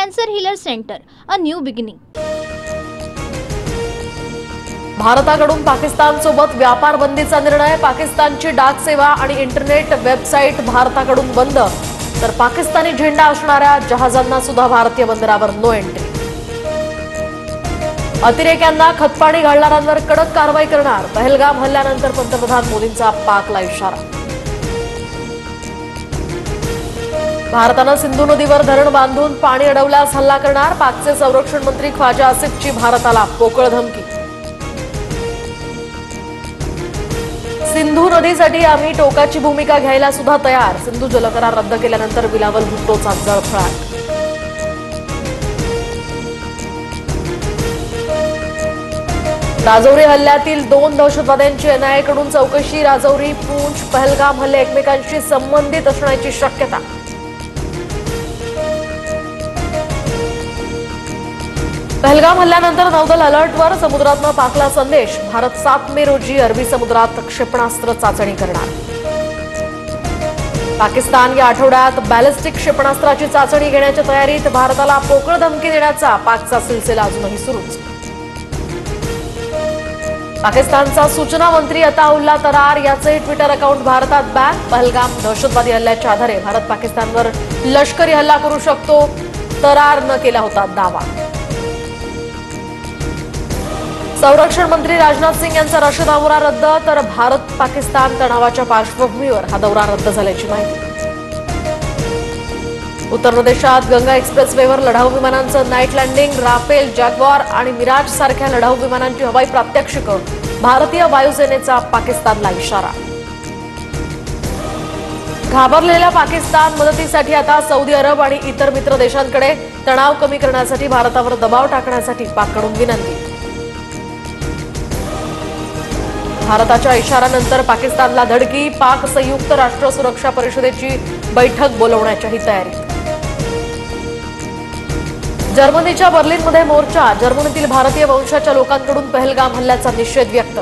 Cancer healer centre, a new beginning. भारताकडून पाकिस्तान सोबत व्यापार बंदीचा निर्णय. पाकिस्तानची डाक सेवा आणि इंटरनेट वेबसाईट भारताकडून बंद, तर पाकिस्तानी झेंडा असणाऱ्या जहाजांना सुद्धा भारतीय बंदरावर नो एंट्री. अतिरेक्यांना खतपाणी घालणाऱ्यांवर कडक कारवाई करणार. पहलगाम हल्ल्यानंतर पंतप्रधान मोदींचा पाकला इशारा. भारतानं सिंधू नदीवर धरण बांधून पाणी अडवल्यास हल्ला करणार. पाकचे संरक्षण मंत्री ख्वाजा आसिफची भारताला पोकळ धमकी. सिंधू नदीसाठी आम्ही टोकाची भूमिका घ्यायला सुद्धा तयार. सिंधू जलकरार रद्द केल्यानंतर बिलावल भुट्टोचा जळफळाट. राजौरी हल्ल्यातील 2 दहशतवाद्यांची एनआयएकडून चौकशी. राजौरी, पूंछ, पहलगाम हल्ले एकमेकांशी संबंधित असण्याची शक्यता. पहलगाम हल्ल्यानंतर नौदल अलर्टवर. समुद्रातनं पाकला संदेश. भारत 7 मे रोजी अरबी समुद्रात क्षेपणास्त्र चाचणी करणार. पाकिस्तान या आठवड्यात बॅलिस्टिक क्षेपणास्त्राची चाचणी घेण्याच्या तयारीत. भारताला पोकळ धमकी देण्याचा पाकचा सिलसिला अजूनही सुरूच. पाकिस्तानचा सूचना मंत्री अताउल्ला तरार याचे ट्विटर अकाउंट भारतात बॅन. पहलगाम दहशतवादी हल्ल्याच्या आधारे भारत पाकिस्तानवर लष्करी हल्ला करू शकतो, तरारनं केला होता दावा. संरक्षण मंत्री राजनाथ सिंग यांचा रशिया दौरा रद्द, तर भारत पाकिस्तान तणावाच्या पार्श्वभूमीवर हा दौरा रद्द झाल्याची माहिती. उत्तर प्रदेशात गंगा एक्सप्रेसवेवर लढाऊ विमानांचं नाईट लँडिंग. राफेल, जॅग्वार आणि मिराज सारख्या लढाऊ विमानांची हवाई प्रात्यक्षिकं. भारतीय वायुसेनेचा पाकिस्तानला इशारा. घाबरलेला पाकिस्तान मदतीसाठी आता सौदी अरब आणि इतर मित्र देशांकडे. तणाव कमी करण्यासाठी भारतावर दबाव टाकण्यासाठी पाककडून विनंती. भारताच्या इशाऱ्यानंतर पाकिस्तानला धडकी. पाक संयुक्त राष्ट्र सुरक्षा परिषदेची बैठक बोलवण्याच्याही तयारी. जर्मनीच्या बर्लिनमध्ये मोर्चा. जर्मनीतील भारतीय वंशाच्या लोकांकडून पहलगाम हल्ल्याचा निषेध व्यक्त.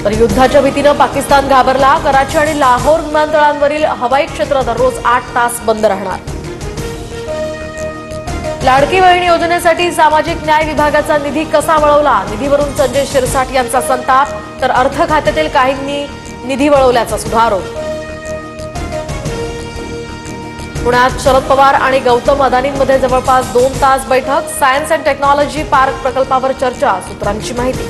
तर युद्धाच्या भीतीनं पाकिस्तान घाबरला. कराची आणि लाहोर विमानतळांवरील हवाई क्षेत्र दररोज 8 तास बंद राहणार. लाडकी बहीण योजनेसाठी सामाजिक न्याय विभागाचा निधी कसा वळवला. निधीवरून संजय शिरसाट यांचा संताप, तर अर्थ खात्यातील काहींनी निधी वळवल्याचा सुद्धा आरोप. पुण्यात शरद पवार आणि गौतम अदानींमध्ये जवळपास 2 तास बैठक. सायन्स अँड टेक्नॉलॉजी पार्क प्रकल्पावर चर्चा. सूत्रांची माहिती.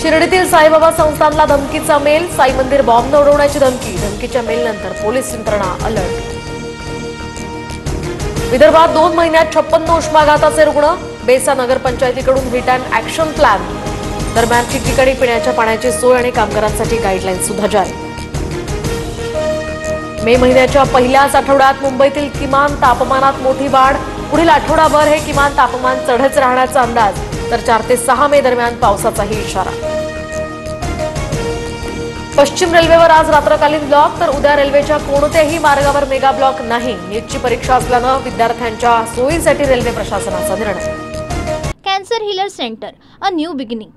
शिर्डीतील साईबाबा संस्थानला धमकीचा मेल. साई मंदिर बॉम्ब उडवण्याची धमकी. धमकीच्या मेलनंतर पोलीस यंत्रणा अलर्ट. विदर्भात 2 महिन्यात 56 उष्माघाताचे रुग्ण. बेसा नगरपंचायतीकडून हिट अँड ऍक्शन प्लॅन. दरम्यान ठिकठिकाणी पिण्याच्या पाण्याची सोय आणि कामगारांसाठी गाईडलाईन सुद्धा जारी. मे महिन्याच्या पहिल्याच आठवड्यात मुंबईतील किमान तापमानात मोठी वाढ. पुढील आठवडाभर हे किमान तापमान चढच राहण्याचा अंदाज, तर 4 ते 6 मे दरम्यान पावसाचाही इशारा. पश्चिम रेल्वेवर आज रात्रकालीन ब्लॉक, तर उद्या रेल्वेच्या कोणत्याही मार्गावर मेगा ब्लॉक नाही. नीटची परीक्षा असल्यानं विद्यार्थ्यांच्या सोयीसाठी रेल्वे प्रशासनाचा निर्णय. Cancer healer centre, a new beginning.